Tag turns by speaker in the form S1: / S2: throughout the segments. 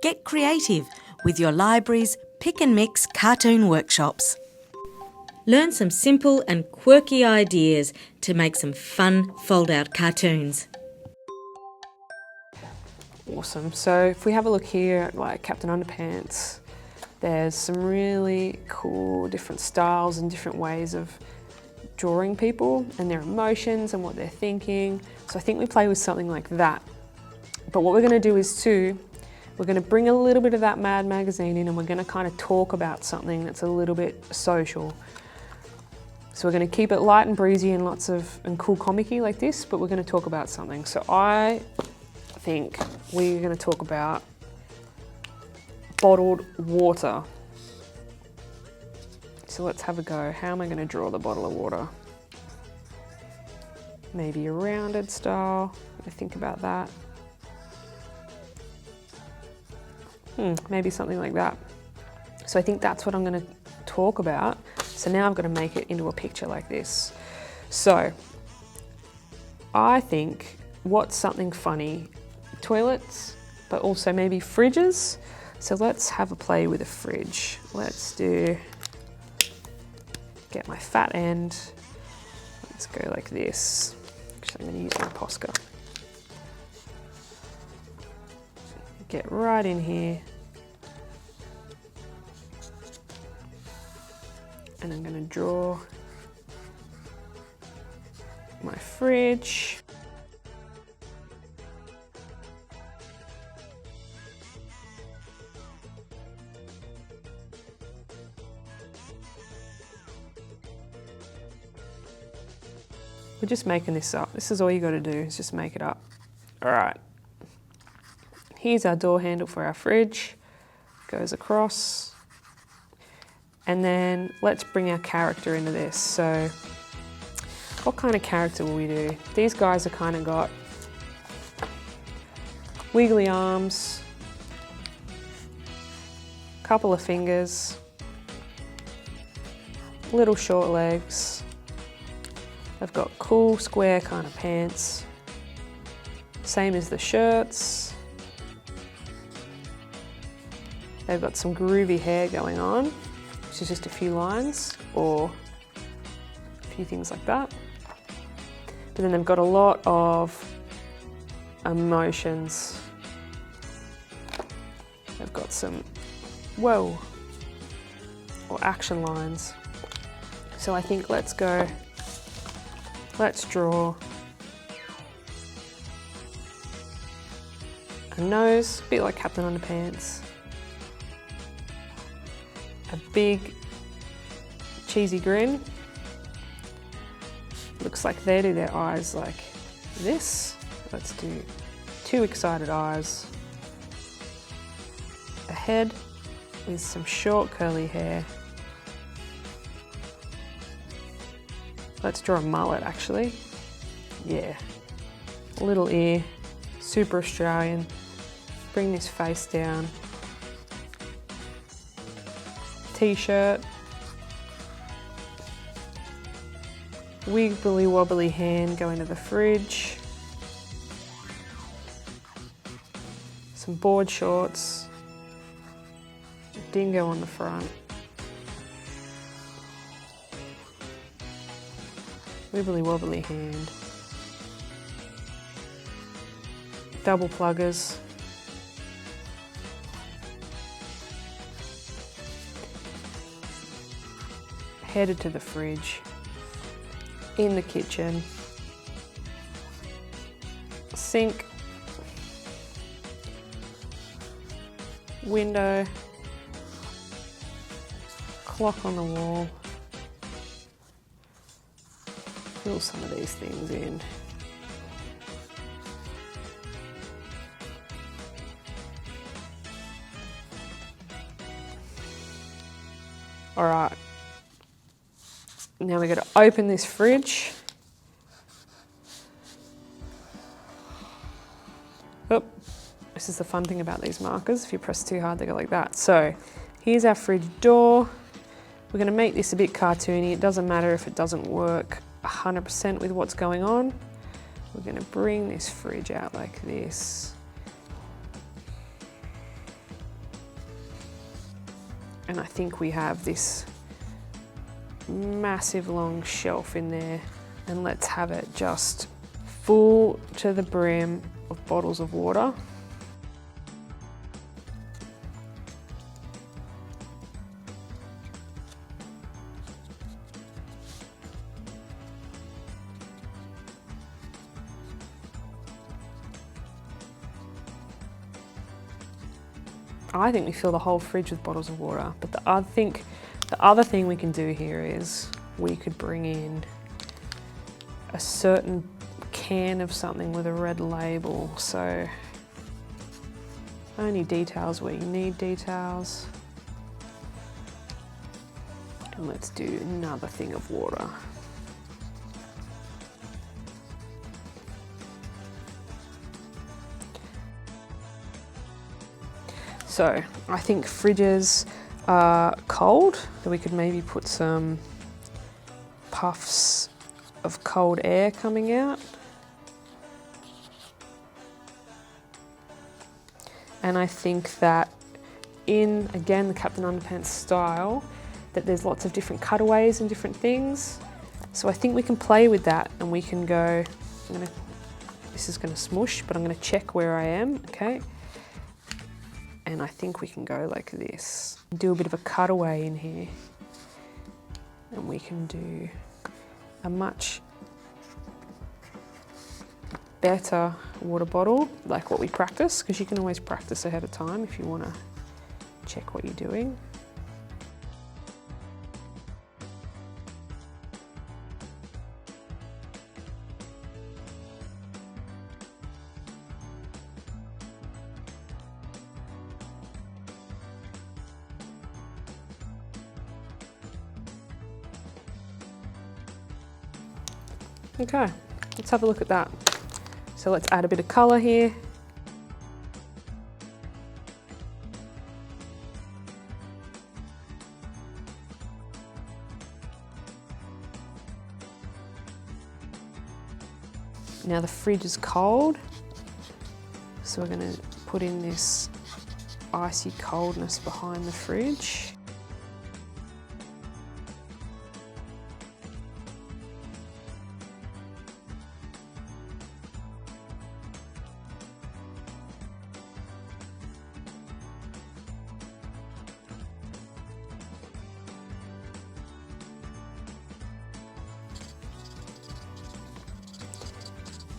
S1: Get creative with your library's Pick and Mix cartoon workshops. Learn some simple and quirky ideas to make some fun fold-out cartoons.
S2: Awesome. So if we have a look here at like Captain Underpants, there's some really cool different styles and different ways of drawing people and their emotions and what they're thinking. So I think we play with something like that. But what we're going to do is we're going to bring a little bit of that Mad magazine in, and we're going to kind of talk about something that's a little bit social. So we're going to keep it light and breezy and and cool comic-y like this, but we're going to talk about something. So I think we're going to talk about bottled water. So let's have a go. How am I going to draw the bottle of water? Maybe a rounded style. Think about that. Maybe something like that. So I think that's what I'm going to talk about. So now I've got to make it into a picture like this. So I think what's something funny? Toilets, but also maybe fridges. So let's have a play with a fridge. Get my fat end. Let's go like this. Actually, I'm going to use my Posca. Get right in here. And I'm going to draw my fridge. We're just making this up. This is all you got to do, is just make it up. All right. Here's our door handle for our fridge. Goes across. And then let's bring our character into this. So what kind of character will we do? These guys are kind of got wiggly arms, couple of fingers, little short legs. They've got cool square kind of pants. Same as the shirts. They've got some groovy hair going on, which is just a few lines or a few things like that. But then they've got a lot of emotions. They've got some whoa or action lines. So I think let's draw a nose, a bit like Captain Underpants. A big cheesy grin. Looks like they do their eyes like this. Let's do two excited eyes. A head with some short curly hair. Let's draw a mullet actually. Yeah. A little ear, super Australian. Bring this face down. T-shirt. Wiggly wobbly hand going to the fridge. Some board shorts. Dingo on the front. Wibbly wobbly hand. Double pluggers. Headed to the fridge. In the kitchen. Sink. Window. Clock on the wall. Fill some of these things in. All right. Now we're going to open this fridge. Oh, this is the fun thing about these markers. If you press too hard, they go like that. So here's our fridge door. We're going to make this a bit cartoony. It doesn't matter if it doesn't work 100% with what's going on. We're going to bring this fridge out like this. And I think we have this massive long shelf in there, and let's have it just full to the brim of bottles of water. I think we fill the whole fridge with bottles of water, but I think the other thing we can do here is we could bring in a certain can of something with a red label. So only details where you need details. And let's do another thing of water. So I think fridges are cold, so we could maybe put some puffs of cold air coming out. And I think that in, again, the Captain Underpants style, that there's lots of different cutaways and different things. So I think we can play with that, and we can go, this is gonna smush, but I'm gonna check where I am, okay? And I think we can go like this. Do a bit of a cutaway in here. And we can do a much better water bottle, like what we practice, because you can always practice ahead of time if you want to check what you're doing. Okay, let's have a look at that. So let's add a bit of colour here. Now the fridge is cold, so we're going to put in this icy coldness behind the fridge.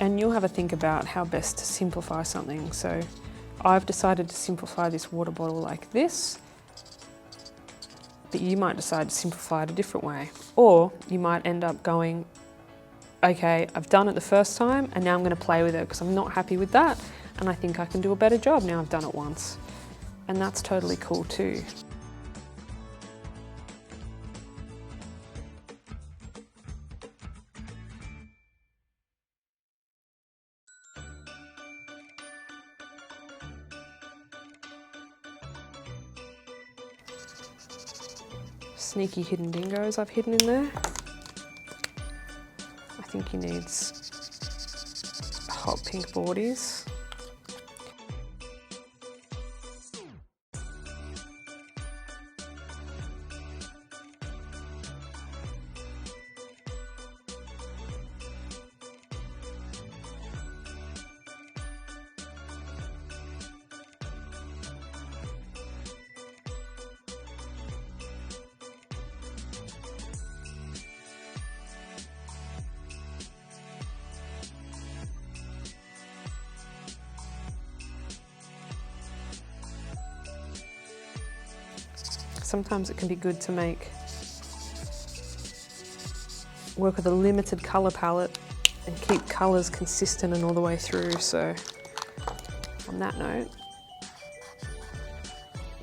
S2: And you'll have a think about how best to simplify something. So I've decided to simplify this water bottle like this, but you might decide to simplify it a different way. Or you might end up going, okay, I've done it the first time and now I'm going to play with it because I'm not happy with that and I think I can do a better job now I've done it once. And that's totally cool too. Sneaky hidden dingoes I've hidden in there. I think he needs hot pink boardies. Sometimes it can be good to work with a limited colour palette and keep colours consistent and all the way through. So on that note,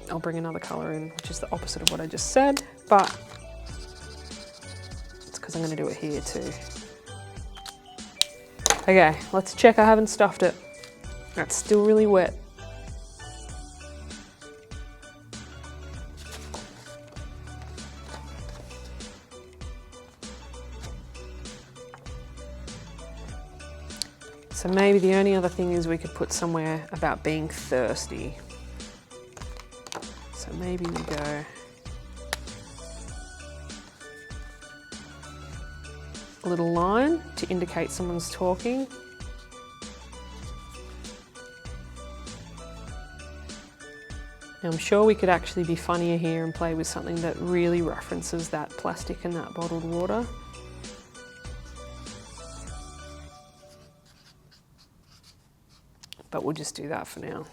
S2: I'll bring another colour in, which is the opposite of what I just said, but it's because I'm going to do it here too. Okay, let's check I haven't stuffed it. That's still really wet. So maybe the only other thing is we could put somewhere about being thirsty. So maybe we go a little line to indicate someone's talking. Now I'm sure we could actually be funnier here and play with something that really references that plastic and that bottled water. But we'll just do that for now.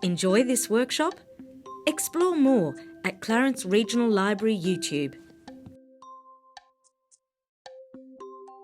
S1: Enjoy this workshop? Explore more at Clarence Regional Library YouTube.